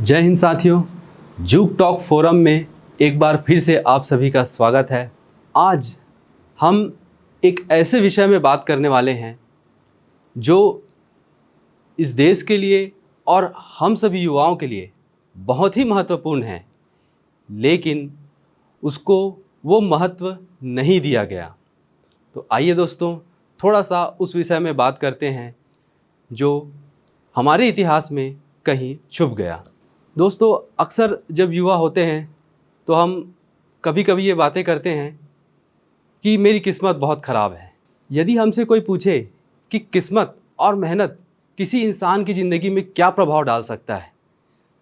जय हिंद साथियों, juke talk forum में एक बार फिर से आप सभी का स्वागत है। आज हम एक ऐसे विषय में बात करने वाले हैं जो इस देश के लिए और हम सभी युवाओं के लिए बहुत ही महत्वपूर्ण है, लेकिन उसको वो महत्व नहीं दिया गया। तो आइए दोस्तों, थोड़ा सा उस विषय में बात करते हैं जो हमारे इतिहास में कहीं छुप गया। दोस्तों, अक्सर जब युवा होते हैं तो हम कभी कभी ये बातें करते हैं कि मेरी किस्मत बहुत ख़राब है। यदि हमसे कोई पूछे कि किस्मत और मेहनत किसी इंसान की ज़िंदगी में क्या प्रभाव डाल सकता है,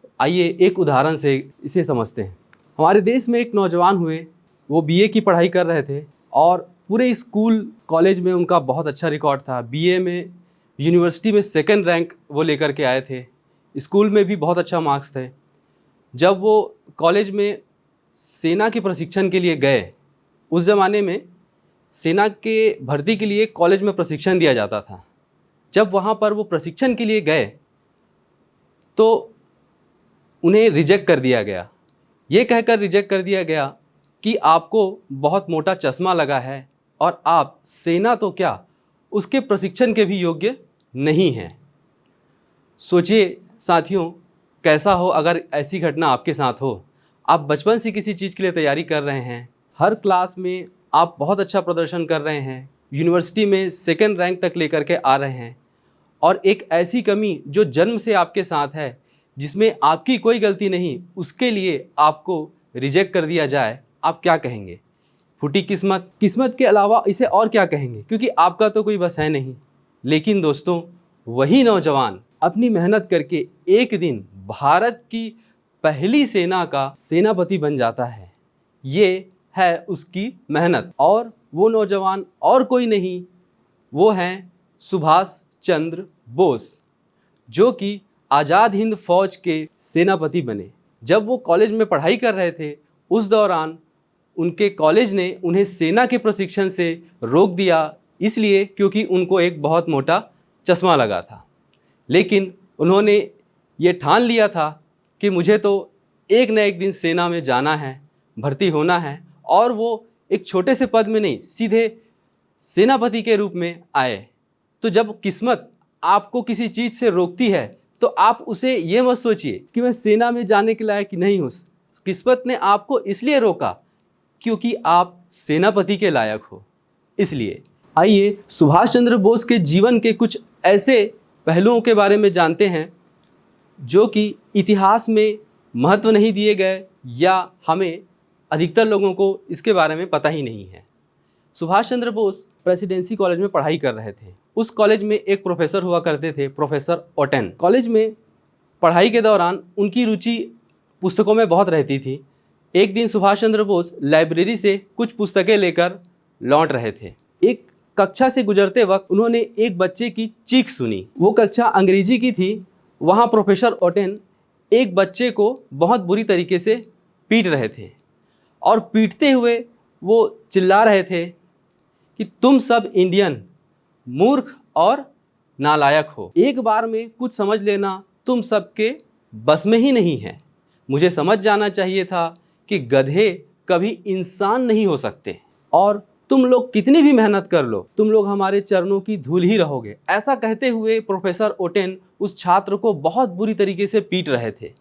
तो आइए एक उदाहरण से इसे समझते हैं। हमारे देश में एक नौजवान हुए, वो बीए की पढ़ाई कर रहे थे और पूरे स्कूल कॉलेज में उनका बहुत अच्छा रिकॉर्ड था। बीए में यूनिवर्सिटी में सेकंड रैंक वो लेकर के आए थे, स्कूल में भी बहुत अच्छा मार्क्स थे। जब वो कॉलेज में सेना के प्रशिक्षण के लिए गए, उस ज़माने में सेना के भर्ती के लिए कॉलेज में प्रशिक्षण दिया जाता था। जब वहाँ पर वो प्रशिक्षण के लिए गए तो उन्हें रिजेक्ट कर दिया गया। ये कहकर रिजेक्ट कर दिया गया कि आपको बहुत मोटा चश्मा लगा है और आप सेना तो क्या, उसके प्रशिक्षण के भी योग्य नहीं हैं। सोचिए साथियों, कैसा हो अगर ऐसी घटना आपके साथ हो। आप बचपन से किसी चीज़ के लिए तैयारी कर रहे हैं, हर क्लास में आप बहुत अच्छा प्रदर्शन कर रहे हैं, यूनिवर्सिटी में सेकंड रैंक तक लेकर के आ रहे हैं, और एक ऐसी कमी जो जन्म से आपके साथ है, जिसमें आपकी कोई गलती नहीं, उसके लिए आपको रिजेक्ट कर दिया जाए, आप क्या कहेंगे? फूटी किस्मत। किस्मत के अलावा इसे और क्या कहेंगे, क्योंकि आपका तो कोई बस है नहीं। लेकिन दोस्तों, वही नौजवान अपनी मेहनत करके एक दिन भारत की पहली सेना का सेनापति बन जाता है। ये है उसकी मेहनत। और वो नौजवान और कोई नहीं, वो हैं सुभाष चंद्र बोस, जो कि आज़ाद हिंद फौज के सेनापति बने। जब वो कॉलेज में पढ़ाई कर रहे थे, उस दौरान उनके कॉलेज ने उन्हें सेना के प्रशिक्षण से रोक दिया, इसलिए क्योंकि उनको एक बहुत मोटा चश्मा लगा था। लेकिन उन्होंने ये ठान लिया था कि मुझे तो एक न एक दिन सेना में जाना है, भर्ती होना है, और वो एक छोटे से पद में नहीं, सीधे सेनापति के रूप में आए। तो जब किस्मत आपको किसी चीज़ से रोकती है तो आप उसे ये मत सोचिए कि मैं सेना में जाने के लायक नहीं हूँ। किस्मत ने आपको इसलिए रोका क्योंकि आप सेनापति के लायक हो। इसलिए आइए सुभाष चंद्र बोस के जीवन के कुछ ऐसे पहलुओं के बारे में जानते हैं जो कि इतिहास में महत्व नहीं दिए गए, या हमें अधिकतर लोगों को इसके बारे में पता ही नहीं है। सुभाष चंद्र बोस प्रेसिडेंसी कॉलेज में पढ़ाई कर रहे थे। उस कॉलेज में एक प्रोफेसर हुआ करते थे, प्रोफेसर ओटेन। कॉलेज में पढ़ाई के दौरान उनकी रुचि पुस्तकों में बहुत रहती थी। एक दिन सुभाष चंद्र बोस लाइब्रेरी से कुछ पुस्तकें लेकर लौट रहे थे। एक कक्षा से गुजरते वक्त उन्होंने एक बच्चे की चीख सुनी। वो कक्षा अंग्रेजी की थी। वहाँ प्रोफेसर ओटेन एक बच्चे को बहुत बुरी तरीके से पीट रहे थे, और पीटते हुए वो चिल्ला रहे थे कि तुम सब इंडियन मूर्ख और नालायक हो। एक बार में कुछ समझ लेना तुम सबके बस में ही नहीं है। मुझे समझ जाना चाहिए था कि गधे कभी इंसान नहीं हो सकते, और तुम लोग कितनी भी मेहनत कर लो, तुम लोग हमारे चरणों की धूल ही रहोगे। ऐसा कहते हुए प्रोफेसर ओटेन उस छात्र को बहुत बुरी तरीके से पीट रहे थे।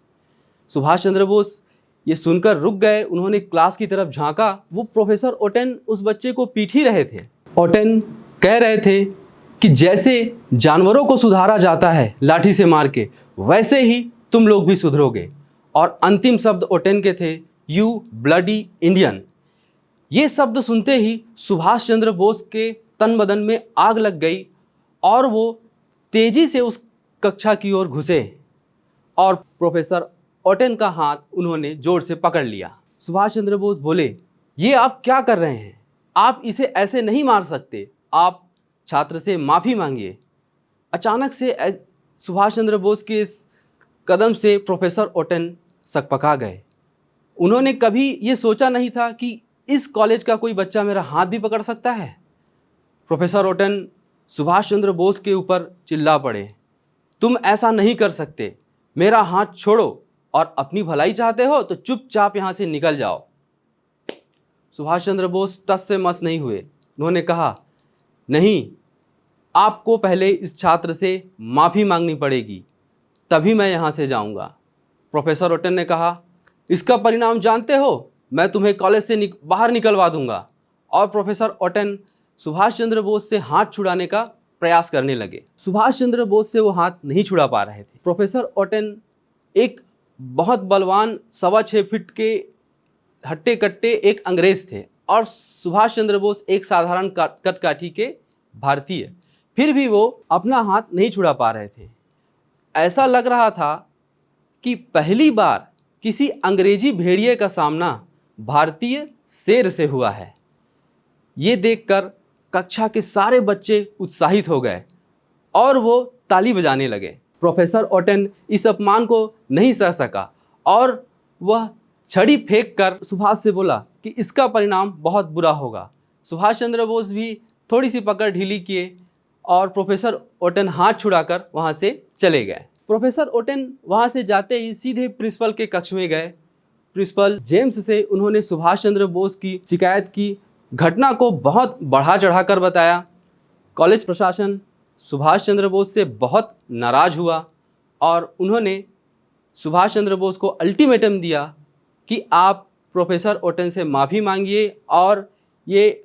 सुभाष चंद्र बोस ये सुनकर रुक गए। उन्होंने क्लास की तरफ झांका। वो प्रोफेसर ओटेन उस बच्चे को पीट ही रहे थे। ओटेन कह रहे थे कि जैसे जानवरों को सुधारा जाता है लाठी से मार के, वैसे ही तुम लोग भी सुधरोगे। और अंतिम शब्द ओटेन के थे, यू ब्लडी इंडियन। ये शब्द सुनते ही सुभाष चंद्र बोस के तन बदन में आग लग गई, और वो तेजी से उस कक्षा की ओर घुसे और प्रोफेसर ओटेन का हाथ उन्होंने जोर से पकड़ लिया। सुभाष चंद्र बोस बोले, ये आप क्या कर रहे हैं? आप इसे ऐसे नहीं मार सकते। आप छात्र से माफ़ी मांगिए। अचानक से सुभाष चंद्र बोस के इस कदम से प्रोफेसर ओटेन सकपका गए। उन्होंने कभी ये सोचा नहीं था कि इस कॉलेज का कोई बच्चा मेरा हाथ भी पकड़ सकता है। प्रोफेसर ओटेन सुभाष चंद्र बोस के ऊपर चिल्ला पड़े, तुम ऐसा नहीं कर सकते, मेरा हाथ छोड़ो। और अपनी भलाई चाहते हो तो चुपचाप यहाँ से निकल जाओ। सुभाष चंद्र बोस टस से मस नहीं हुए। उन्होंने कहा, नहीं, आपको पहले इस छात्र से माफ़ी मांगनी पड़ेगी, तभी मैं यहाँ से जाऊँगा। प्रोफेसर ओटन ने कहा, इसका परिणाम जानते हो, मैं तुम्हें कॉलेज से बाहर निकलवा दूंगा। और प्रोफेसर ओटन सुभाष चंद्र बोस से हाथ छुड़ाने का प्रयास करने लगे। सुभाष चंद्र बोस से वो हाथ नहीं छुड़ा पा रहे थे। प्रोफेसर ओटन एक बहुत बलवान 6.25 फीट के हट्टे कट्टे एक अंग्रेज थे और सुभाष चंद्र बोस एक साधारण कदकाठी के भारतीय। फिर भी वो अपना हाथ नहीं छुड़ा पा रहे थे। ऐसा लग रहा था कि पहली बार किसी अंग्रेजी भेड़िए का सामना भारतीय शेर से हुआ है। ये देखकर कक्षा के सारे बच्चे उत्साहित हो गए और वो ताली बजाने लगे। प्रोफेसर ओटन इस अपमान को नहीं सह सका और वह छड़ी फेंक कर सुभाष से बोला कि इसका परिणाम बहुत बुरा होगा। सुभाष चंद्र बोस भी थोड़ी सी पकड़ ढीली किए और प्रोफेसर ओटन हाथ छुड़ाकर वहाँ से चले गए। प्रोफेसर ओटन वहाँ से जाते ही सीधे प्रिंसिपल के कक्ष में गए। प्रिंसिपल जेम्स से उन्होंने सुभाष चंद्र बोस की शिकायत की, घटना को बहुत बढ़ा चढ़ाकर बताया। कॉलेज प्रशासन सुभाष चंद्र बोस से बहुत नाराज़ हुआ और उन्होंने सुभाष चंद्र बोस को अल्टीमेटम दिया कि आप प्रोफेसर ओटन से माफ़ी मांगिए और ये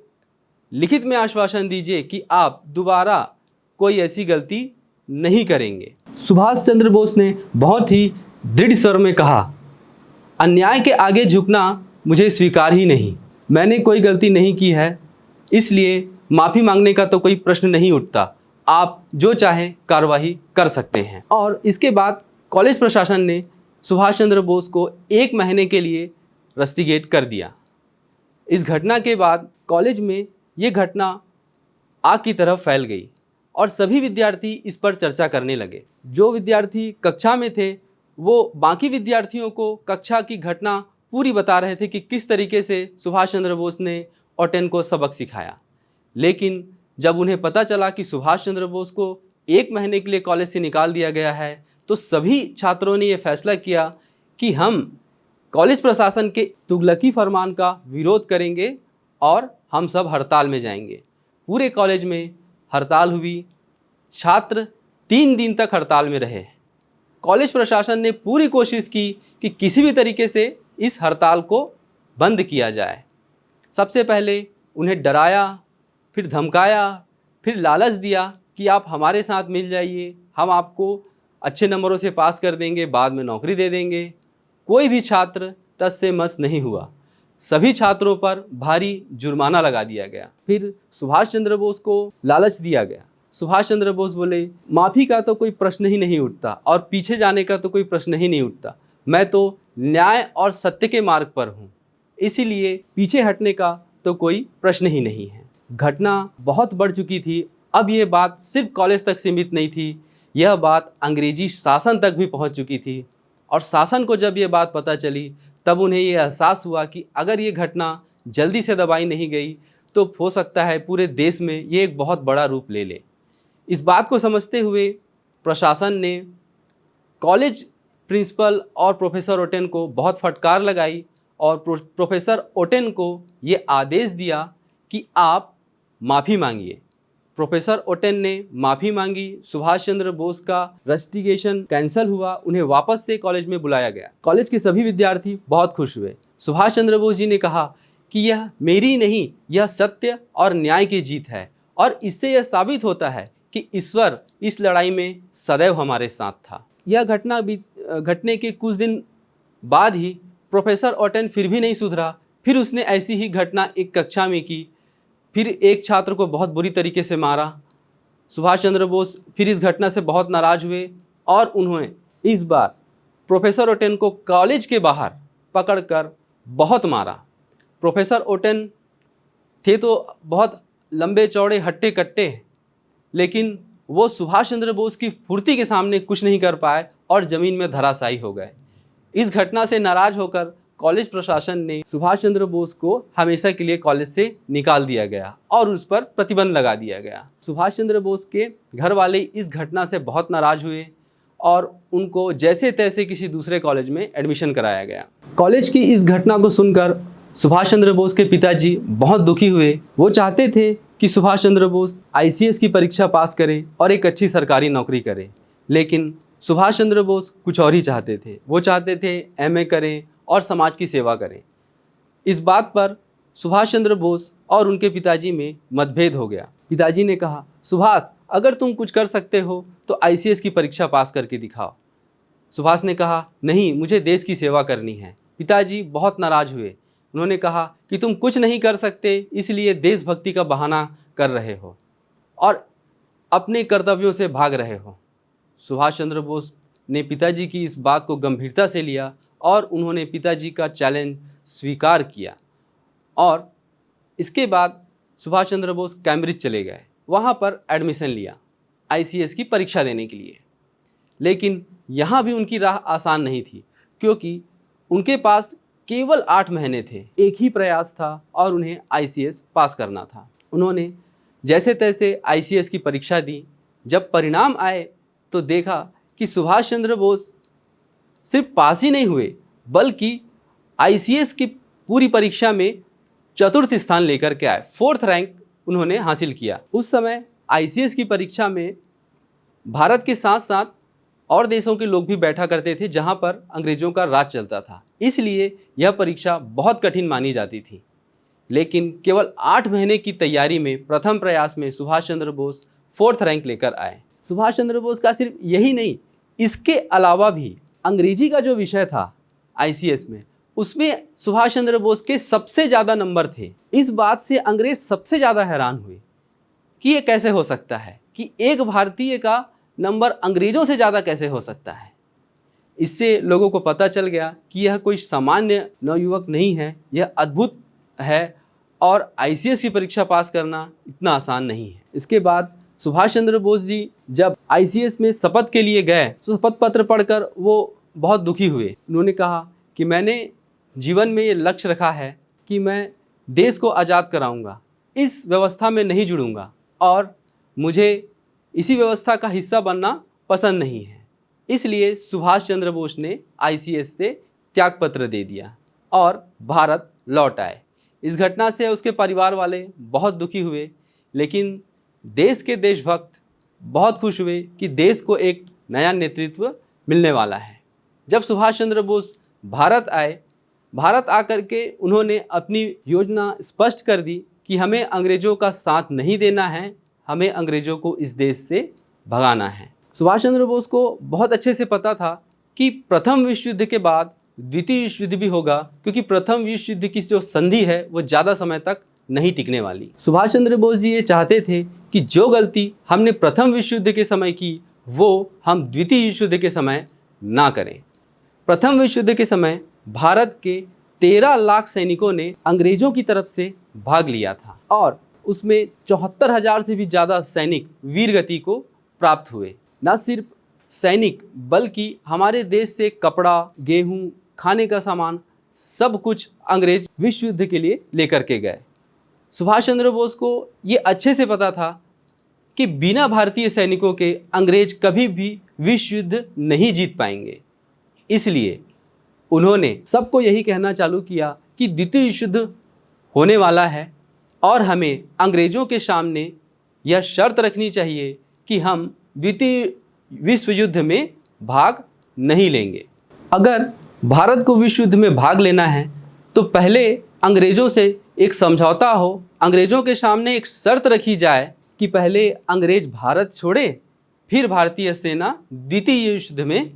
लिखित में आश्वासन दीजिए कि आप दोबारा कोई ऐसी गलती नहीं करेंगे। सुभाष चंद्र बोस ने बहुत ही दृढ़ स्वर में कहा, अन्याय के आगे झुकना मुझे स्वीकार ही नहीं। मैंने कोई गलती नहीं की है, इसलिए माफ़ी मांगने का तो कोई प्रश्न नहीं उठता। आप जो चाहें कार्रवाई कर सकते हैं। और इसके बाद कॉलेज प्रशासन ने सुभाष चंद्र बोस को 1 महीने के लिए रस्टिकेट कर दिया। इस घटना के बाद कॉलेज में ये घटना आग की तरह फैल गई और सभी विद्यार्थी इस पर चर्चा करने लगे। जो विद्यार्थी कक्षा में थे वो बाकी विद्यार्थियों को कक्षा की घटना पूरी बता रहे थे कि किस तरीके से सुभाष चंद्र बोस ने ओटन को सबक सिखाया। लेकिन जब उन्हें पता चला कि सुभाष चंद्र बोस को 1 महीने के लिए कॉलेज से निकाल दिया गया है तो सभी छात्रों ने यह फैसला किया कि हम कॉलेज प्रशासन के तुगलकी फरमान का विरोध करेंगे और हम सब हड़ताल में जाएंगे। पूरे कॉलेज में हड़ताल हुई। छात्र 3 दिन तक हड़ताल में रहे। कॉलेज प्रशासन ने पूरी कोशिश की कि किसी भी तरीके से इस हड़ताल को बंद किया जाए। सबसे पहले उन्हें डराया, फिर धमकाया, फिर लालच दिया कि आप हमारे साथ मिल जाइए, हम आपको अच्छे नंबरों से पास कर देंगे, बाद में नौकरी दे देंगे। कोई भी छात्र टस से मस नहीं हुआ। सभी छात्रों पर भारी जुर्माना लगा दिया गया। फिर सुभाष चंद्र बोस को लालच दिया गया। सुभाष चंद्र बोस बोले, माफ़ी का तो कोई प्रश्न ही नहीं उठता और पीछे जाने का तो कोई प्रश्न ही नहीं उठता। मैं तो न्याय और सत्य के मार्ग पर हूँ, इसीलिए पीछे हटने का तो कोई प्रश्न ही नहीं है। घटना बहुत बढ़ चुकी थी। अब ये बात सिर्फ कॉलेज तक सीमित नहीं थी, यह बात अंग्रेजी शासन तक भी पहुँच चुकी थी। और शासन को जब ये बात पता चली तब उन्हें ये एहसास हुआ कि अगर ये घटना जल्दी से दबाई नहीं गई तो हो सकता है पूरे देश में ये एक बहुत बड़ा रूप ले ले। इस बात को समझते हुए प्रशासन ने कॉलेज प्रिंसिपल और प्रोफेसर ओटन को बहुत फटकार लगाई और प्रोफेसर ओटन को ये आदेश दिया कि आप माफ़ी मांगिए। प्रोफेसर ओटन ने माफ़ी मांगी। सुभाष चंद्र बोस का रस्टिकेशन कैंसिल हुआ। उन्हें वापस से कॉलेज में बुलाया गया। कॉलेज के सभी विद्यार्थी बहुत खुश हुए। सुभाष चंद्र बोस जी ने कहा कि यह मेरी नहीं, यह सत्य और न्याय की जीत है और इससे यह साबित होता है कि ईश्वर इस लड़ाई में सदैव हमारे साथ था। यह घटना घटने के कुछ दिन बाद ही प्रोफेसर ओटन फिर भी नहीं सुधरा। फिर उसने ऐसी ही घटना एक कक्षा में की। फिर एक छात्र को बहुत बुरी तरीके से मारा। सुभाष चंद्र बोस फिर इस घटना से बहुत नाराज़ हुए और उन्होंने इस बार प्रोफेसर ओटन को कॉलेज के बाहर पकड़कर बहुत मारा। प्रोफेसर ओटन थे तो बहुत लंबे चौड़े हट्टे कट्टे, लेकिन वो सुभाष चंद्र बोस की फुर्ती के सामने कुछ नहीं कर पाए और ज़मीन में धराशायी हो गए। इस घटना से नाराज़ होकर कॉलेज प्रशासन ने सुभाष चंद्र बोस को हमेशा के लिए कॉलेज से निकाल दिया गया और उस पर प्रतिबंध लगा दिया गया। सुभाष चंद्र बोस के घर वाले इस घटना से बहुत नाराज़ हुए और उनको जैसे तैसे किसी दूसरे कॉलेज में एडमिशन कराया गया। कॉलेज की इस घटना को सुनकर सुभाष चंद्र बोस के पिताजी बहुत दुखी हुए। वो चाहते थे कि सुभाष चंद्र बोस आईसीएस की परीक्षा पास करे और एक अच्छी सरकारी नौकरी करे, लेकिन सुभाष चंद्र बोस कुछ और ही चाहते थे। वो चाहते थे एमए करें और समाज की सेवा करें। इस बात पर सुभाष चंद्र बोस और उनके पिताजी में मतभेद हो गया। पिताजी ने कहा, सुभाष, अगर तुम कुछ कर सकते हो तो आईसीएस की परीक्षा पास करके दिखाओ। सुभाष ने कहा, नहीं, मुझे देश की सेवा करनी है। पिताजी बहुत नाराज हुए। उन्होंने कहा कि तुम कुछ नहीं कर सकते, इसलिए देशभक्ति का बहाना कर रहे हो और अपने कर्तव्यों से भाग रहे हो। सुभाष चंद्र बोस ने पिताजी की इस बात को गंभीरता से लिया और उन्होंने पिताजी का चैलेंज स्वीकार किया और इसके बाद सुभाष चंद्र बोस कैम्ब्रिज चले गए। वहाँ पर एडमिशन लिया आईसीएस की परीक्षा देने के लिए। लेकिन यहाँ भी उनकी राह आसान नहीं थी, क्योंकि उनके पास केवल 8 महीने थे। एक ही प्रयास था और उन्हें आईसीएस पास करना था। उन्होंने जैसे तैसे आईसीएस की परीक्षा दी। जब परिणाम आए तो देखा कि सुभाष चंद्र बोस सिर्फ पास ही नहीं हुए, बल्कि आईसीएस की पूरी परीक्षा में चतुर्थ स्थान लेकर के आए। 4th रैंक उन्होंने हासिल किया। उस समय आईसीएस की परीक्षा में भारत के साथ साथ और देशों के लोग भी बैठा करते थे, जहां पर अंग्रेजों का राज चलता था। इसलिए यह परीक्षा बहुत कठिन मानी जाती थी। लेकिन केवल 8 महीने की तैयारी में प्रथम प्रयास में सुभाष चंद्र बोस 4th रैंक लेकर आए। सुभाष चंद्र बोस का सिर्फ यही नहीं, इसके अलावा भी अंग्रेजी का जो विषय था आईसीएस में, उसमें सुभाष चंद्र बोस के सबसे ज़्यादा नंबर थे। इस बात से अंग्रेज सबसे ज़्यादा हैरान हुए कि ये कैसे हो सकता है कि एक भारतीय का नंबर अंग्रेज़ों से ज़्यादा कैसे हो सकता है। इससे लोगों को पता चल गया कि यह कोई सामान्य नवयुवक नहीं है, यह अद्भुत है और आईसीएस की परीक्षा पास करना इतना आसान नहीं है। इसके बाद सुभाष चंद्र बोस जी जब आईसीएस में शपथ के लिए गए तो शपथ पत्र पढ़कर वो बहुत दुखी हुए। उन्होंने कहा कि मैंने जीवन में ये लक्ष्य रखा है कि मैं देश को आज़ाद कराऊंगा, इस व्यवस्था में नहीं जुड़ूंगा और मुझे इसी व्यवस्था का हिस्सा बनना पसंद नहीं है। इसलिए सुभाष चंद्र बोस ने आईसीएस से त्यागपत्र दे दिया और भारत लौट आए। इस घटना से उसके परिवार वाले बहुत दुखी हुए, लेकिन देश के देशभक्त बहुत खुश हुए कि देश को एक नया नेतृत्व मिलने वाला है। जब सुभाष चंद्र बोस भारत आए, भारत आकर के उन्होंने अपनी योजना स्पष्ट कर दी कि हमें अंग्रेज़ों का साथ नहीं देना है, हमें अंग्रेज़ों को इस देश से भगाना है। सुभाष चंद्र बोस को बहुत अच्छे से पता था कि प्रथम विश्व युद्ध के बाद द्वितीय विश्व युद्ध भी होगा, क्योंकि प्रथम विश्व युद्ध की जो संधि है वो ज़्यादा समय तक नहीं टिकने वाली। सुभाष चंद्र बोस जी ये चाहते थे कि जो गलती हमने प्रथम विश्व युद्ध के समय की वो हम द्वितीय विश्व युद्ध के समय ना करें। प्रथम विश्व युद्ध के समय भारत के 13 लाख सैनिकों ने अंग्रेज़ों की तरफ से भाग लिया था और उसमें 74,000 से भी ज़्यादा सैनिक वीरगति को प्राप्त हुए। न सिर्फ सैनिक बल्कि हमारे देश से कपड़ा, गेहूं, खाने का सामान सब कुछ अंग्रेज विश्व युद्ध के लिए लेकर के गए। सुभाष चंद्र बोस को ये अच्छे से पता था कि बिना भारतीय सैनिकों के अंग्रेज कभी भी विश्व युद्ध नहीं जीत पाएंगे। इसलिए उन्होंने सबको यही कहना चालू किया कि द्वितीय विश्व युद्ध होने वाला है और हमें अंग्रेज़ों के सामने यह शर्त रखनी चाहिए कि हम द्वितीय विश्व युद्ध में भाग नहीं लेंगे। अगर भारत को विश्व युद्ध में भाग लेना है तो पहले अंग्रेज़ों से एक समझौता हो, अंग्रेज़ों के सामने एक शर्त रखी जाए कि पहले अंग्रेज भारत छोड़े, फिर भारतीय सेना द्वितीय विश्व युद्ध में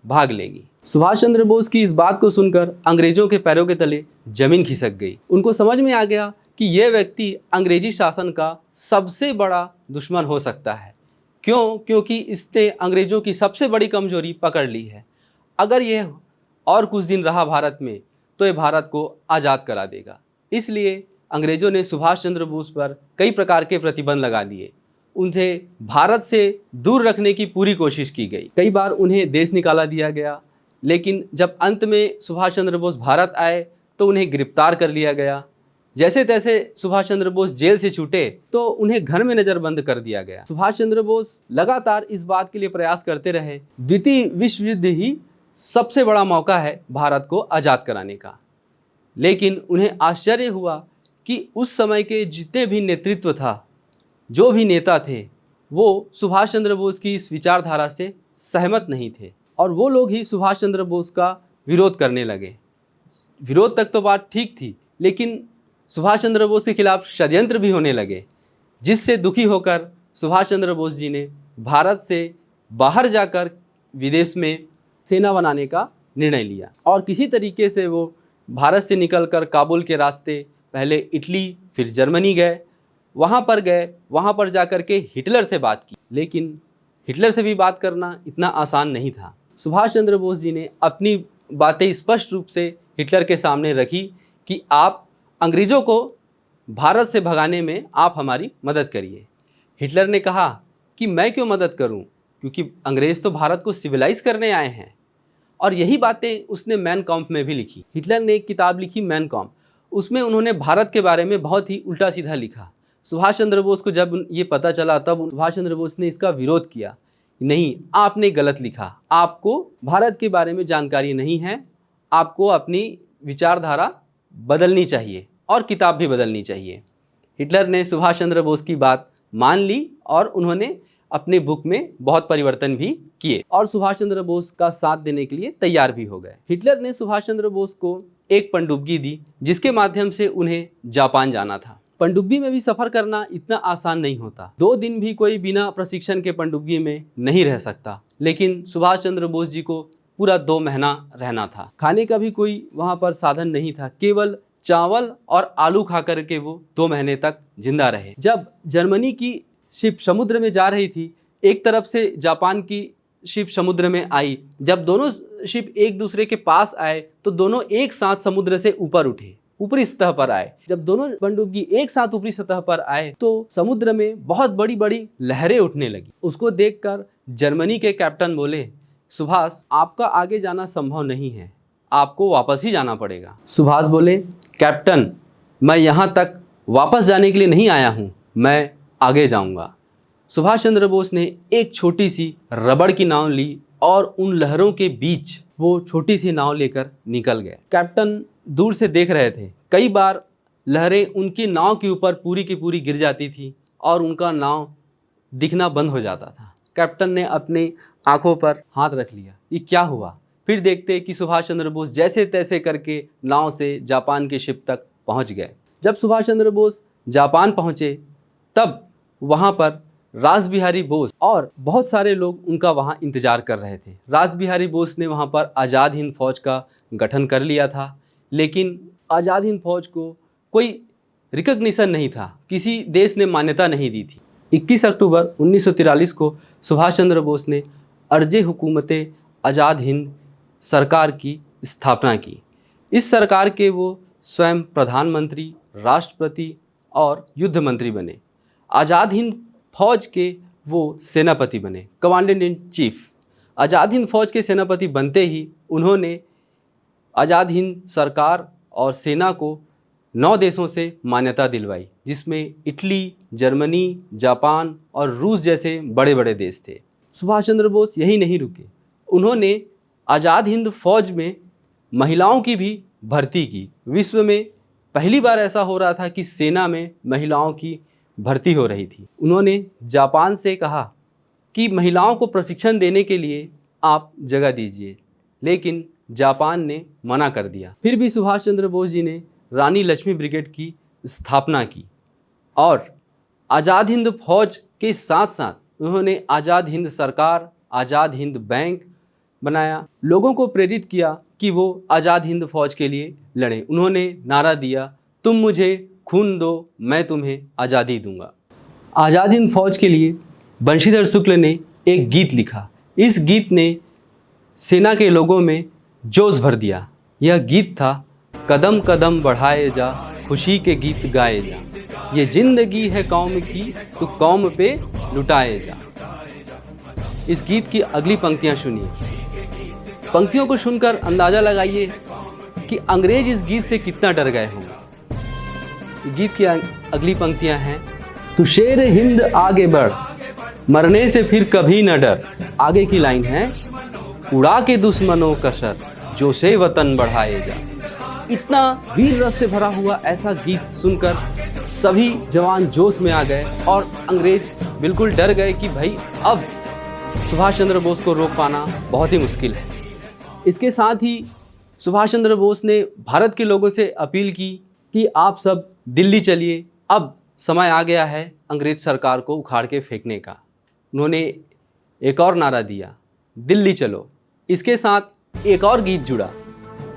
भाग लेगी। सुभाष चंद्र बोस की इस बात को सुनकर अंग्रेज़ों के पैरों के तले जमीन खिसक गई। उनको समझ में आ गया कि यह व्यक्ति अंग्रेजी शासन का सबसे बड़ा दुश्मन हो सकता है। क्यों? क्योंकि इसने अंग्रेज़ों की सबसे बड़ी कमजोरी पकड़ ली है। अगर यह और कुछ दिन रहा भारत में तो ये भारत को आज़ाद करा देगा। इसलिए अंग्रेज़ों ने सुभाष चंद्र बोस पर कई प्रकार के प्रतिबंध लगा दिए। उन्हें भारत से दूर रखने की पूरी कोशिश की गई। कई बार उन्हें देश निकाला दिया गया, लेकिन जब अंत में सुभाष चंद्र बोस भारत आए तो उन्हें गिरफ्तार कर लिया गया। जैसे तैसे सुभाष चंद्र बोस जेल से छूटे तो उन्हें घर में नजरबंद कर दिया गया। सुभाष चंद्र बोस लगातार इस बात के लिए प्रयास करते रहे, द्वितीय विश्व युद्ध ही सबसे बड़ा मौका है भारत को आज़ाद कराने का। लेकिन उन्हें आश्चर्य हुआ कि उस समय के जितने भी नेतृत्व था, जो भी नेता थे, वो सुभाष चंद्र बोस की इस विचारधारा से सहमत नहीं थे और वो लोग ही सुभाष चंद्र बोस का विरोध करने लगे। विरोध तक तो बात ठीक थी, लेकिन सुभाष चंद्र बोस के खिलाफ षड्यंत्र भी होने लगे, जिससे दुखी होकर सुभाष चंद्र बोस जी ने भारत से बाहर जाकर विदेश में सेना बनाने का निर्णय लिया और किसी तरीके से वो भारत से निकलकर काबुल के रास्ते पहले इटली फिर जर्मनी गए। वहाँ पर जाकर के हिटलर से बात की, लेकिन हिटलर से भी बात करना इतना आसान नहीं था। सुभाष चंद्र बोस जी ने अपनी बातें स्पष्ट रूप से हिटलर के सामने रखी कि आप अंग्रेज़ों को भारत से भगाने में आप हमारी मदद करिए। हिटलर ने कहा कि मैं क्यों मदद करूं, क्योंकि अंग्रेज़ तो भारत को सिविलाइज करने आए हैं। और यही बातें उसने मैन काम्प में भी लिखी। हिटलर ने एक किताब लिखी मैन काम्प, उसमें उन्होंने भारत के बारे में बहुत ही उल्टा सीधा लिखा। सुभाष चंद्र बोस को जब ये पता चला तब सुभाष चंद्र बोस ने इसका विरोध किया। नहीं, आपने गलत लिखा, आपको भारत के बारे में जानकारी नहीं है, आपको अपनी विचारधारा बदलनी चाहिए और किताब भी बदलनी चाहिए। हिटलर ने सुभाष चंद्र बोस की बात मान ली और उन्होंने अपने बुक में बहुत परिवर्तन भी किए और सुभाष चंद्र बोस का साथ देने के लिए तैयार भी हो गए। हिटलर ने सुभाष चंद्र बोस को एक पनडुब्बी दी, जिसके माध्यम से उन्हें जापान जाना था। पनडुब्बी में भी सफ़र करना इतना आसान नहीं होता। 2 दिन भी कोई बिना प्रशिक्षण के पनडुब्बी में नहीं रह सकता, लेकिन सुभाष चंद्र बोस जी को पूरा 2 महीना रहना था। खाने का भी कोई वहाँ पर साधन नहीं था, केवल चावल और आलू खा कर के वो 2 महीने तक जिंदा रहे। जब जर्मनी की शिप समुद्र में जा रही थी, एक तरफ से जापान की शिप समुद्र में आई। जब दोनों शिप एक दूसरे के पास आए तो दोनों एक साथ समुद्र से ऊपर उठे, ऊपरी सतह पर आए। जब दोनों पनडुब्बी एक साथ ऊपरी सतह पर आए तो समुद्र में बहुत बड़ी बड़ी लहरें उठने लगी। उसको देखकर जर्मनी के कैप्टन बोले, सुभाष, आपका आगे जाना संभव नहीं है, आपको वापस ही जाना पड़ेगा। सुभाष बोले, कैप्टन, मैं यहाँ तक वापस जाने के लिए नहीं आया हूँ, मैं आगे जाऊँगा। सुभाष चंद्र बोस ने एक छोटी सी रबड़ की नाव ली और उन लहरों के बीच वो छोटी सी नाव लेकर निकल गए। कैप्टन दूर से देख रहे थे। कई बार लहरें उनकी नाव के ऊपर पूरी की पूरी गिर जाती थी और उनका नाव दिखना बंद हो जाता था। कैप्टन ने अपने आंखों पर हाथ रख लिया, ये क्या हुआ? फिर देखते कि सुभाष चंद्र बोस जैसे तैसे करके नाव से जापान के शिप तक पहुंच गए। जब सुभाष चंद्र बोस जापान पहुंचे तब वहां पर रास बिहारी बोस और बहुत सारे लोग उनका वहां इंतजार कर रहे थे। रास बिहारी बोस ने वहां पर आज़ाद हिंद फौज का गठन कर लिया था, लेकिन आज़ाद हिंद फौज को कोई रिकग्निशन नहीं था, किसी देश ने मान्यता नहीं दी थी। 21 अक्टूबर 1943 को सुभाष चंद्र बोस ने अर्ज़े हुकूमत आज़ाद हिंद सरकार की स्थापना की। इस सरकार के वो स्वयं प्रधानमंत्री, राष्ट्रपति और युद्ध मंत्री बने। आज़ाद हिंद फौज के वो सेनापति बने, commandant in chief. Azad Hind फौज के सेनापति बनते ही उन्होंने आज़ाद हिंद सरकार और सेना को 9 देशों से मान्यता दिलवाई, जिसमें इटली, जर्मनी, जापान और रूस जैसे बड़े बड़े देश थे। सुभाष चंद्र बोस यही नहीं रुके, उन्होंने आज़ाद हिंद फौज में महिलाओं की भी भर्ती की। विश्व में पहली बार ऐसा हो रहा था कि सेना में महिलाओं की भर्ती हो रही थी। उन्होंने जापान से कहा कि महिलाओं को प्रशिक्षण देने के लिए आप जगह दीजिए, लेकिन जापान ने मना कर दिया। फिर भी सुभाष चंद्र बोस जी ने रानी लक्ष्मी ब्रिगेड की स्थापना की और आज़ाद हिंद फौज के साथ साथ उन्होंने आज़ाद हिंद सरकार, आज़ाद हिंद बैंक बनाया। लोगों को प्रेरित किया कि वो आज़ाद हिंद फौज के लिए लड़ें। उन्होंने नारा दिया, तुम मुझे खून दो, मैं तुम्हें आज़ादी दूंगा। आज़ाद हिंद फौज के लिए बंशीधर शुक्ल ने एक गीत लिखा। इस गीत ने सेना के लोगों में जोश भर दिया। यह गीत था, कदम कदम बढ़ाए जा, खुशी के गीत गाए जा, ये जिंदगी है कौम की, तो कौम पे लुटाए जा। इस गीत की अगली पंक्तियां सुनिए। पंक्तियों को सुनकर अंदाज़ा लगाइए कि अंग्रेज इस गीत से कितना डर गए होंगे। गीत की अगली पंक्तियां हैं, तू शेर हिंद आगे बढ़, मरने से फिर कभी न डर। आगे की लाइन है, उड़ा के दुश्मनों का शर, जो से वतन बढ़ाएगा। इतना वीर रस से भरा हुआ ऐसा गीत सुनकर सभी जवान जोश में आ गए और अंग्रेज बिल्कुल डर गए कि भाई अब सुभाष चंद्र बोस को रोक पाना बहुत ही मुश्किल है। इसके साथ ही सुभाष चंद्र बोस ने भारत के लोगों से अपील की कि आप सब दिल्ली चलिए, अब समय आ गया है अंग्रेज सरकार को उखाड़ के फेंकने का। उन्होंने एक और नारा दिया, दिल्ली चलो। इसके साथ एक और गीत जुड़ा,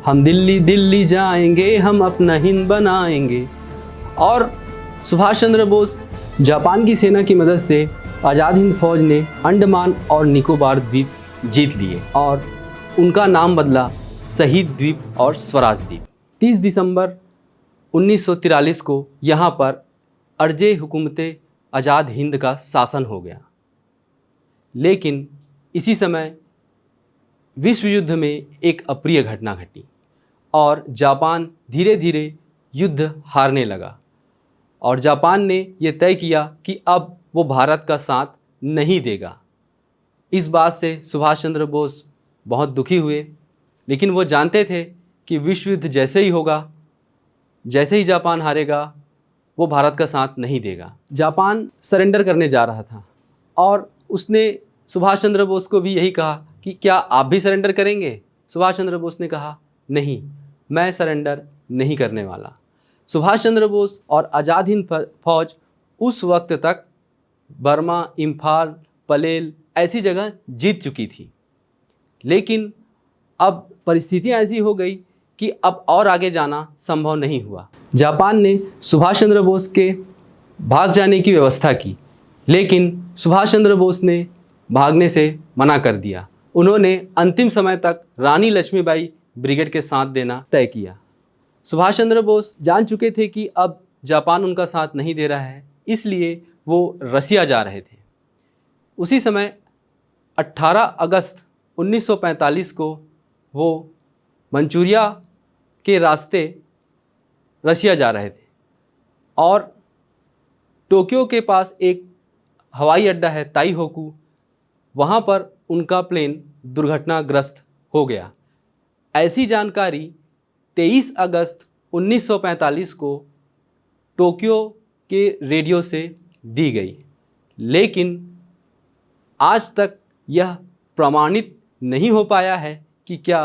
हम दिल्ली दिल्ली जाएंगे, हम अपना हिंद बनाएंगे। और सुभाष चंद्र बोस जापान की सेना की मदद से आज़ाद हिंद फौज ने अंडमान और निकोबार द्वीप जीत लिए और उनका नाम बदला शहीद द्वीप और स्वराज द्वीप। 30 दिसंबर 1943 को यहाँ पर अर्जे हुकूमत आज़ाद हिंद का शासन हो गया। लेकिन इसी समय विश्व युद्ध में एक अप्रिय घटना घटी और जापान धीरे धीरे युद्ध हारने लगा और जापान ने यह तय किया कि अब वो भारत का साथ नहीं देगा। इस बात से सुभाष चंद्र बोस बहुत दुखी हुए, लेकिन वो जानते थे कि विश्व युद्ध जैसे ही होगा, जैसे ही जापान हारेगा, वो भारत का साथ नहीं देगा। जापान सरेंडर करने जा रहा था और उसने सुभाष चंद्र बोस को भी यही कहा कि क्या आप भी सरेंडर करेंगे? सुभाष चंद्र बोस ने कहा, नहीं, मैं सरेंडर नहीं करने वाला। सुभाष चंद्र बोस और आज़ाद हिंद फौज उस वक्त तक बर्मा, इम्फाल, पलेल ऐसी जगह जीत चुकी थी, लेकिन अब परिस्थितियाँ ऐसी हो गई कि अब और आगे जाना संभव नहीं हुआ। जापान ने सुभाष चंद्र बोस के भाग जाने की व्यवस्था की, लेकिन सुभाष चंद्र बोस ने भागने से मना कर दिया। उन्होंने अंतिम समय तक रानी लक्ष्मीबाई ब्रिगेड के साथ देना तय किया। सुभाष चंद्र बोस जान चुके थे कि अब जापान उनका साथ नहीं दे रहा है, इसलिए वो रसिया जा रहे थे। उसी समय 18 अगस्त 1945 को वो मंचूरिया के रास्ते रसिया जा रहे थे और टोक्यो के पास एक हवाई अड्डा है ताइहोकू, वहाँ पर उनका प्लेन दुर्घटनाग्रस्त हो गया। ऐसी जानकारी 23 अगस्त 1945 को टोक्यो के रेडियो से दी गई, लेकिन आज तक यह प्रमाणित नहीं हो पाया है कि क्या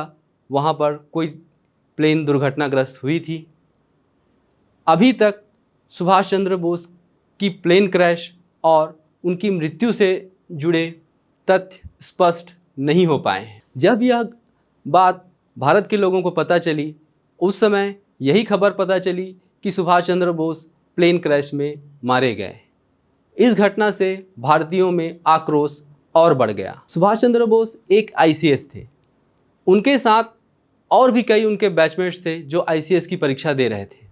वहाँ पर कोई प्लेन दुर्घटनाग्रस्त हुई थी। अभी तक सुभाष चंद्र बोस की प्लेन क्रैश और उनकी मृत्यु से जुड़े तथ्य स्पष्ट नहीं हो पाए हैं। जब यह बात भारत के लोगों को पता चली, उस समय यही खबर पता चली कि सुभाष चंद्र बोस प्लेन क्रैश में मारे गए। इस घटना से भारतीयों में आक्रोश और बढ़ गया। सुभाष चंद्र बोस एक आईसीएस थे, उनके साथ और भी कई उनके बैचमेट्स थे जो आईसीएस की परीक्षा दे रहे थे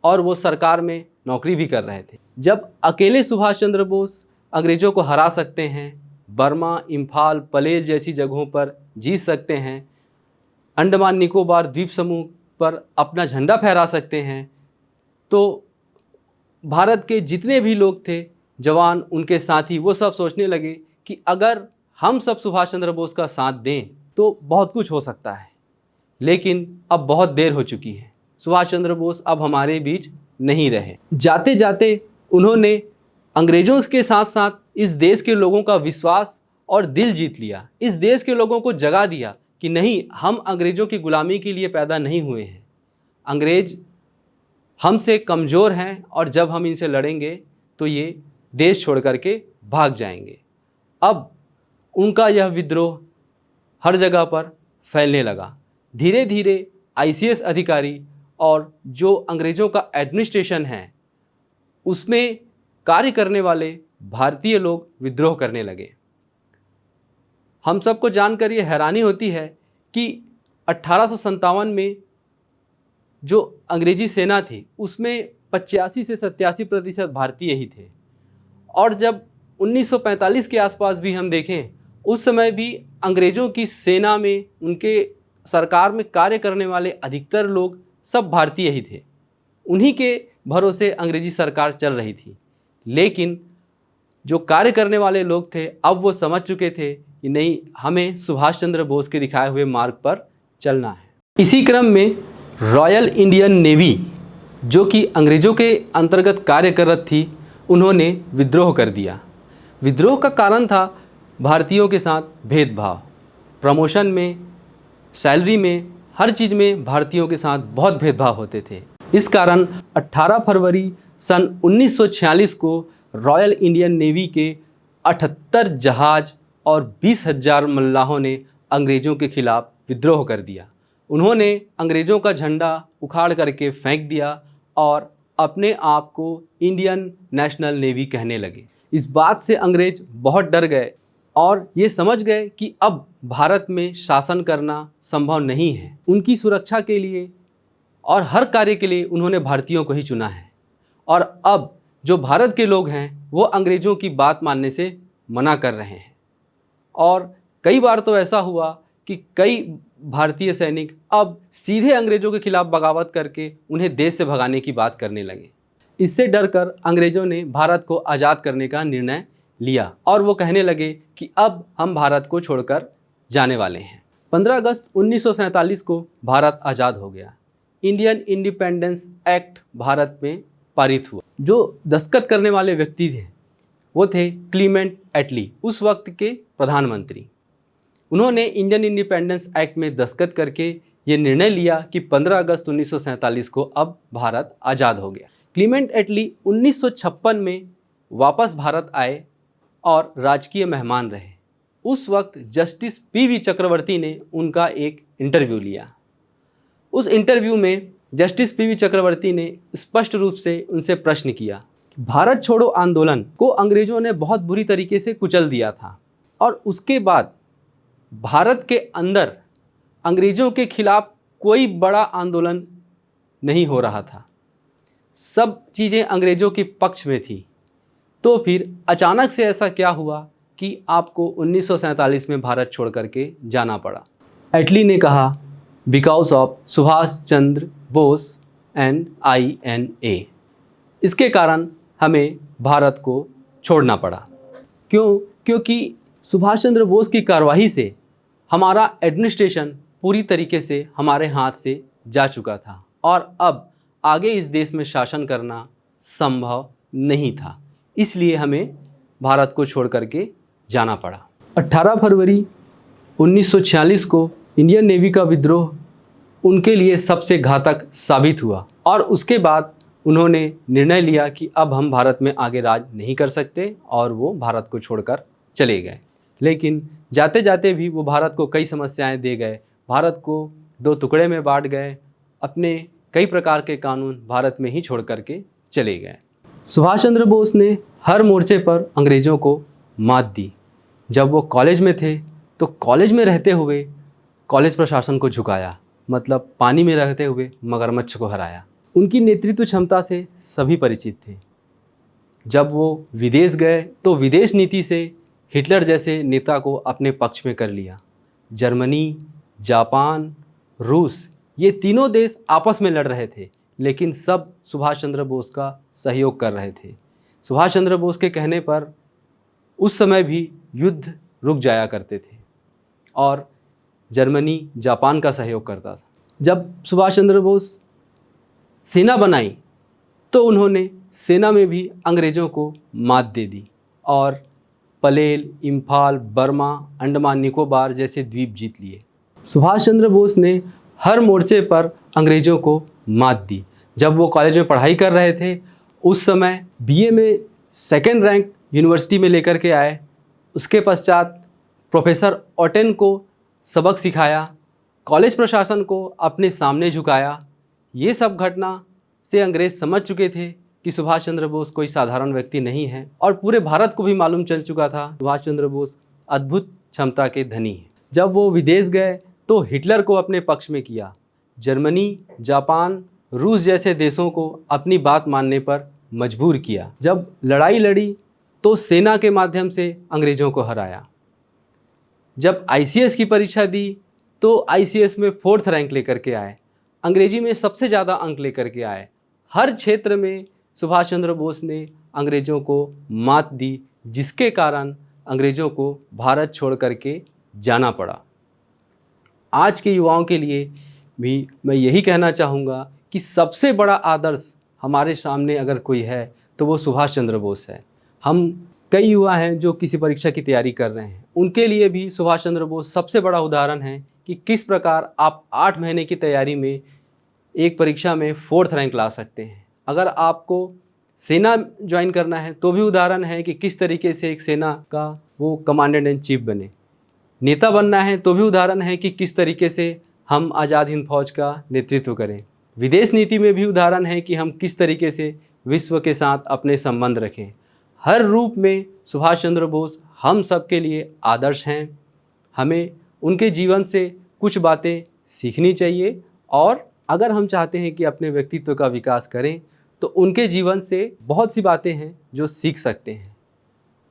और वो सरकार में नौकरी भी कर रहे थे। जब अकेले सुभाष चंद्र बोस अंग्रेज़ों को हरा सकते हैं, बर्मा, इम्फाल, पलेल जैसी जगहों पर जीत सकते हैं, अंडमान निकोबार द्वीप समूह पर अपना झंडा फहरा सकते हैं, तो भारत के जितने भी लोग थे, जवान, उनके साथी, वो सब सोचने लगे कि अगर हम सब सुभाष चंद्र बोस का साथ दें तो बहुत कुछ हो सकता है। लेकिन अब बहुत देर हो चुकी है, सुभाष चंद्र बोस अब हमारे बीच नहीं रहे। जाते जाते उन्होंने अंग्रेज़ों के साथ साथ इस देश के लोगों का विश्वास और दिल जीत लिया। इस देश के लोगों को जगा दिया कि नहीं, हम अंग्रेज़ों की गुलामी के लिए पैदा नहीं हुए हैं। अंग्रेज़ हमसे कमज़ोर हैं और जब हम इनसे लड़ेंगे तो ये देश छोड़ करके भाग जाएंगे। अब उनका यह विद्रोह हर जगह पर फैलने लगा। धीरे धीरे आईसीएस अधिकारी और जो अंग्रेज़ों का एडमिनिस्ट्रेशन है, उसमें कार्य करने वाले भारतीय लोग विद्रोह करने लगे। हम सबको जानकर ये हैरानी होती है कि 1857 में जो अंग्रेजी सेना थी उसमें 85 से 87% भारतीय ही थे, और जब 1945 के आसपास भी हम देखें, उस समय भी अंग्रेज़ों की सेना में, उनके सरकार में कार्य करने वाले अधिकतर लोग सब भारतीय ही थे। उन्हीं के भरोसे अंग्रेजी सरकार चल रही थी, लेकिन जो कार्य करने वाले लोग थे अब वो समझ चुके थे कि नहीं, हमें सुभाष चंद्र बोस के दिखाए हुए मार्ग पर चलना है। इसी क्रम में रॉयल इंडियन नेवी, जो कि अंग्रेज़ों के अंतर्गत कार्य कर रही थी, उन्होंने विद्रोह कर दिया। विद्रोह का कारण था भारतीयों के साथ भेदभाव। प्रमोशन में, सैलरी में, हर चीज़ में भारतीयों के साथ बहुत भेदभाव होते थे। इस कारण 18 फरवरी सन 1946 को रॉयल इंडियन नेवी के 78 जहाज और 20,000 मल्लाहों ने अंग्रेज़ों के खिलाफ विद्रोह कर दिया। उन्होंने अंग्रेज़ों का झंडा उखाड़ करके फेंक दिया और अपने आप को इंडियन नेशनल नेवी कहने लगे। इस बात से अंग्रेज बहुत डर गए और ये समझ गए कि अब भारत में शासन करना संभव नहीं है। उनकी सुरक्षा के लिए और हर कार्य के लिए उन्होंने भारतीयों को ही चुना है। और अब जो भारत के लोग हैं वो अंग्रेज़ों की बात मानने से मना कर रहे हैं। और कई बार तो ऐसा हुआ कि कई भारतीय सैनिक अब सीधे अंग्रेज़ों के खिलाफ बगावत करके उन्हें देश से भगाने की बात करने लगे। इससे डरकर अंग्रेज़ों ने भारत को आज़ाद करने का निर्णय लिया और वो कहने लगे कि अब हम भारत को छोड़कर जाने वाले हैं। 15 अगस्त 1947 को भारत आज़ाद हो गया। इंडियन इंडिपेंडेंस एक्ट भारत में पारित हुआ। जो दस्तखत करने वाले व्यक्ति थे वो थे क्लीमेंट एटली, उस वक्त के प्रधानमंत्री। उन्होंने इंडियन इंडिपेंडेंस एक्ट में दस्तखत करके ये निर्णय लिया कि 15 अगस्त 1947 को अब भारत आज़ाद हो गया। क्लीमेंट एटली 1956 में वापस भारत आए और राजकीय मेहमान रहे। उस वक्त जस्टिस पीवी चक्रवर्ती ने उनका एक इंटरव्यू लिया। उस इंटरव्यू में जस्टिस पीवी चक्रवर्ती ने स्पष्ट रूप से उनसे प्रश्न किया कि भारत छोड़ो आंदोलन को अंग्रेज़ों ने बहुत बुरी तरीके से कुचल दिया था और उसके बाद भारत के अंदर अंग्रेज़ों के खिलाफ कोई बड़ा आंदोलन नहीं हो रहा था, सब चीज़ें अंग्रेज़ों के पक्ष में थी। तो फिर अचानक से ऐसा क्या हुआ कि आपको 1947 में भारत छोड़ करके जाना पड़ा? एटली ने कहा, because of Subhash Chandra Bose and INA। इसके कारण हमें भारत को छोड़ना पड़ा। क्यों? क्योंकि सुभाष चंद्र बोस की कार्रवाई से हमारा एडमिनिस्ट्रेशन पूरी तरीके से हमारे हाथ से जा चुका था और अब आगे इस देश में शासन करना संभव नहीं था। इसलिए हमें भारत को छोड़ करके जाना पड़ा। 18 फरवरी 1946 को इंडियन नेवी का विद्रोह उनके लिए सबसे घातक साबित हुआ और उसके बाद उन्होंने निर्णय लिया कि अब हम भारत में आगे राज नहीं कर सकते और वो भारत को छोड़कर चले गए। लेकिन जाते जाते भी वो भारत को कई समस्याएं दे गए, भारत को 2 टुकड़े में बांट गए, अपने कई प्रकार के कानून भारत में ही छोड़ करके चले गए। सुभाष चंद्र बोस ने हर मोर्चे पर अंग्रेज़ों को मात दी। जब वो कॉलेज में थे तो कॉलेज में रहते हुए कॉलेज प्रशासन को झुकाया, मतलब पानी में रहते हुए मगरमच्छ को हराया। उनकी नेतृत्व क्षमता से सभी परिचित थे। जब वो विदेश गए तो विदेश नीति से हिटलर जैसे नेता को अपने पक्ष में कर लिया। जर्मनी, जापान, रूस, ये तीनों देश आपस में लड़ रहे थे, लेकिन सब सुभाष चंद्र बोस का सहयोग कर रहे थे। सुभाष चंद्र बोस के कहने पर उस समय भी युद्ध रुक जाया करते थे और जर्मनी, जापान का सहयोग करता था। जब सुभाष चंद्र बोस सेना बनाई तो उन्होंने सेना में भी अंग्रेज़ों को मात दे दी और पलेल, इम्फाल, बर्मा, अंडमान निकोबार जैसे द्वीप जीत लिए। सुभाष चंद्र बोस ने हर मोर्चे पर अंग्रेज़ों को मात दी। जब वो कॉलेज में पढ़ाई कर रहे थे उस समय BA में 2nd रैंक यूनिवर्सिटी में लेकर के आए। उसके पश्चात प्रोफेसर ओटेन को सबक सिखाया, कॉलेज प्रशासन को अपने सामने झुकाया। ये सब घटना से अंग्रेज़ समझ चुके थे कि सुभाष चंद्र बोस कोई साधारण व्यक्ति नहीं है और पूरे भारत को भी मालूम चल चुका था सुभाष चंद्र बोस अद्भुत क्षमता के धनी हैं। जब वो विदेश गए तो हिटलर को अपने पक्ष में किया। जर्मनी, जापान, रूस जैसे देशों को अपनी बात मानने पर मजबूर किया। जब लड़ाई लड़ी तो सेना के माध्यम से अंग्रेज़ों को हराया। जब ICS की परीक्षा दी तो ICS में 4th रैंक लेकर के आए, अंग्रेजी में सबसे ज़्यादा अंक लेकर के आए। हर क्षेत्र में सुभाष चंद्र बोस ने अंग्रेज़ों को मात दी, जिसके कारण अंग्रेज़ों को भारत छोड़ करके जाना पड़ा। आज के युवाओं के लिए भी मैं यही कहना चाहूँगा कि सबसे बड़ा आदर्श हमारे सामने अगर कोई है तो वो सुभाष चंद्र बोस है। हम कई युवा हैं जो किसी परीक्षा की तैयारी कर रहे हैं, उनके लिए भी सुभाष चंद्र बोस सबसे बड़ा उदाहरण है कि किस प्रकार आप 8 महीने की तैयारी में एक परीक्षा में 4th रैंक ला सकते हैं। अगर आपको सेना ज्वाइन करना है तो भी उदाहरण है कि किस तरीके से एक सेना का वो कमांडेंट इन चीफ बने। नेता बनना है तो भी उदाहरण है कि किस तरीके से हम आज़ाद हिंद फौज का नेतृत्व करें। विदेश नीति में भी उदाहरण है कि हम किस तरीके से विश्व के साथ अपने संबंध रखें। हर रूप में सुभाष चंद्र बोस हम सब के लिए आदर्श हैं। हमें उनके जीवन से कुछ बातें सीखनी चाहिए और अगर हम चाहते हैं कि अपने व्यक्तित्व का विकास करें तो उनके जीवन से बहुत सी बातें हैं जो सीख सकते हैं।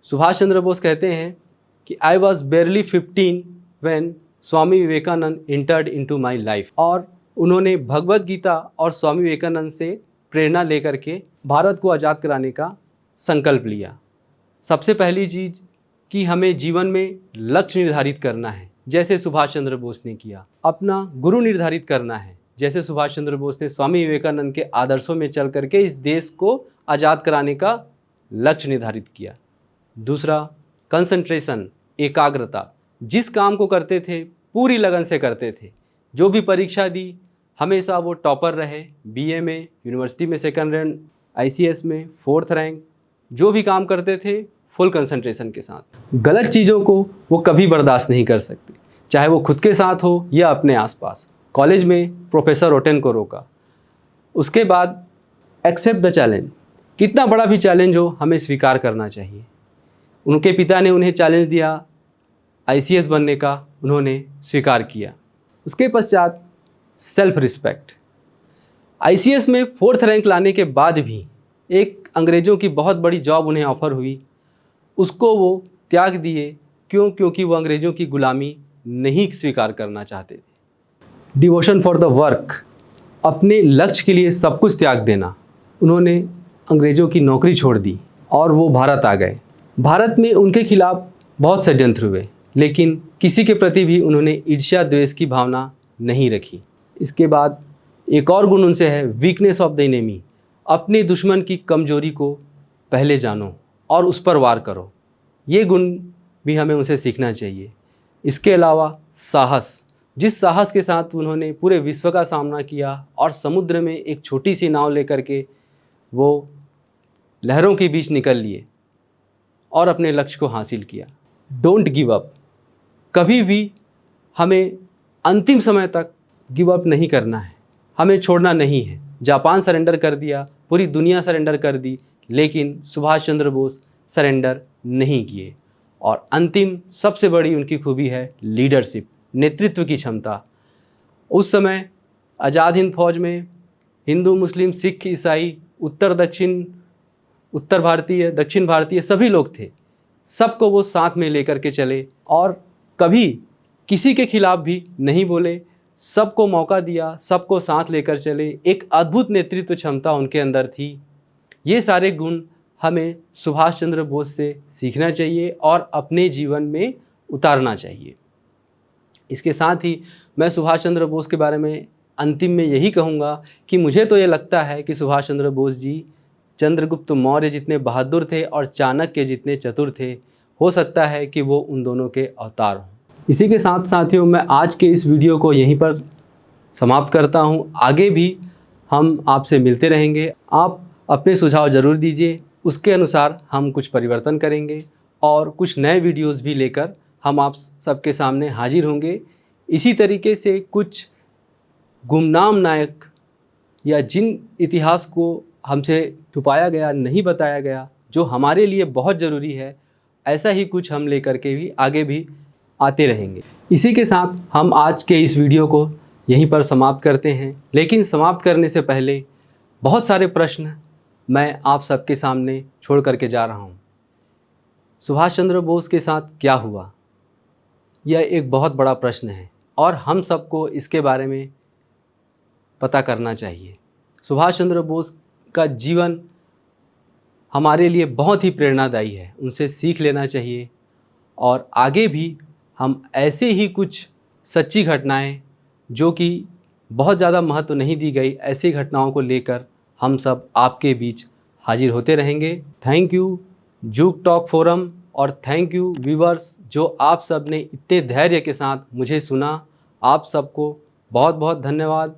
सुभाष चंद्र बोस कहते हैं कि I was barely 15 when Swami Vivekananda entered into my life, और उन्होंने भगवत गीता और स्वामी विवेकानंद से प्रेरणा लेकर के भारत को आज़ाद कराने का संकल्प लिया। सबसे पहली चीज़ कि हमें जीवन में लक्ष्य निर्धारित करना है, जैसे सुभाष चंद्र बोस ने किया। अपना गुरु निर्धारित करना है, जैसे सुभाष चंद्र बोस ने स्वामी विवेकानंद के आदर्शों में चल करके इस देश को आज़ाद कराने का लक्ष्य निर्धारित किया। दूसरा, कंसंट्रेशन, एकाग्रता। जिस काम को करते थे पूरी लगन से करते थे। जो भी परीक्षा दी हमेशा वो टॉपर रहे। बीए में, यूनिवर्सिटी में 2nd रैंक, आईसीएस में 4th रैंक। जो भी काम करते थे फुल कंसंट्रेशन के साथ। गलत चीज़ों को वो कभी बर्दाश्त नहीं कर सकते, चाहे वो खुद के साथ हो या अपने आसपास। कॉलेज में प्रोफेसर ओटेन को रोका। उसके बाद एक्सेप्ट द चैलेंज। कितना बड़ा भी चैलेंज हो हमें स्वीकार करना चाहिए। उनके पिता ने उन्हें चैलेंज दिया आईसीएस बनने का, उन्होंने स्वीकार किया। उसके पश्चात सेल्फ रिस्पेक्ट। आईसीएस में 4th रैंक लाने के बाद भी एक अंग्रेज़ों की बहुत बड़ी जॉब उन्हें ऑफ़र हुई, उसको वो त्याग दिए। क्योंकि वो अंग्रेज़ों की गुलामी नहीं स्वीकार करना चाहते थे। डिवोशन फॉर द वर्क, अपने लक्ष्य के लिए सब कुछ त्याग देना। उन्होंने अंग्रेज़ों की नौकरी छोड़ दी और वो भारत आ गए। भारत में उनके खिलाफ बहुत षड्यंत्र हुए, लेकिन किसी के प्रति भी उन्होंने ईर्ष्या द्वेष की भावना नहीं रखी। इसके बाद एक और गुण उनसे है, वीकनेस ऑफ द एनिमी। अपने दुश्मन की कमजोरी को पहले जानो और उस पर वार करो। ये गुण भी हमें उनसे सीखना चाहिए। इसके अलावा साहस, जिस साहस के साथ उन्होंने पूरे विश्व का सामना किया और समुद्र में एक छोटी सी नाव लेकर के वो लहरों के बीच निकल लिए और अपने लक्ष्य को हासिल किया। डोंट गिव अप, कभी भी हमें अंतिम समय तक गिव अप नहीं करना है, हमें छोड़ना नहीं है। जापान सरेंडर कर दिया, पूरी दुनिया सरेंडर कर दी, लेकिन सुभाष चंद्र बोस सरेंडर नहीं किए। और अंतिम सबसे बड़ी उनकी खूबी है लीडरशिप, नेतृत्व की क्षमता। उस समय आज़ाद हिंद फौज में हिंदू, मुस्लिम, सिख, ईसाई, उत्तर भारतीय, दक्षिण भारतीय सभी लोग थे। सबको वो साथ में लेकर के चले और कभी किसी के खिलाफ भी नहीं बोले, सबको मौका दिया, सबको साथ लेकर चले। एक अद्भुत नेतृत्व क्षमता उनके अंदर थी। ये सारे गुण हमें सुभाष चंद्र बोस से सीखना चाहिए और अपने जीवन में उतारना चाहिए। इसके साथ ही मैं सुभाष चंद्र बोस के बारे में अंतिम में यही कहूँगा कि मुझे तो ये लगता है कि सुभाष चंद्र बोस जी चंद्रगुप्त मौर्य जितने बहादुर थे और चाणक्य जितने चतुर थे, हो सकता है कि वो उन दोनों के अवतार हों। इसी के साथ साथियों, मैं आज के इस वीडियो को यहीं पर समाप्त करता हूँ। आगे भी हम आपसे मिलते रहेंगे। आप अपने सुझाव ज़रूर दीजिए, उसके अनुसार हम कुछ परिवर्तन करेंगे और कुछ नए वीडियोस भी लेकर हम आप सबके सामने हाजिर होंगे। इसी तरीके से कुछ गुमनाम नायक या जिन इतिहास को हमसे छुपाया गया, नहीं बताया गया, जो हमारे लिए बहुत ज़रूरी है, ऐसा ही कुछ हम लेकर के भी आगे भी आते रहेंगे। इसी के साथ हम आज के इस वीडियो को यहीं पर समाप्त करते हैं। लेकिन समाप्त करने से पहले बहुत सारे प्रश्न मैं आप सबके सामने छोड़ करके जा रहा हूँ। सुभाष चंद्र बोस के साथ क्या हुआ? यह एक बहुत बड़ा प्रश्न है और हम सबको इसके बारे में पता करना चाहिए। सुभाष चंद्र बोस का जीवन हमारे लिए बहुत ही प्रेरणादायी है, उनसे सीख लेना चाहिए और आगे भी हम ऐसे ही कुछ सच्ची घटनाएं जो कि बहुत ज़्यादा महत्व नहीं दी गई, ऐसी घटनाओं को लेकर हम सब आपके बीच हाजिर होते रहेंगे। Thank you juke talk forum और थैंक यू व्यूअर्स जो आप सब ने इतने धैर्य के साथ मुझे सुना। आप सबको बहुत बहुत धन्यवाद।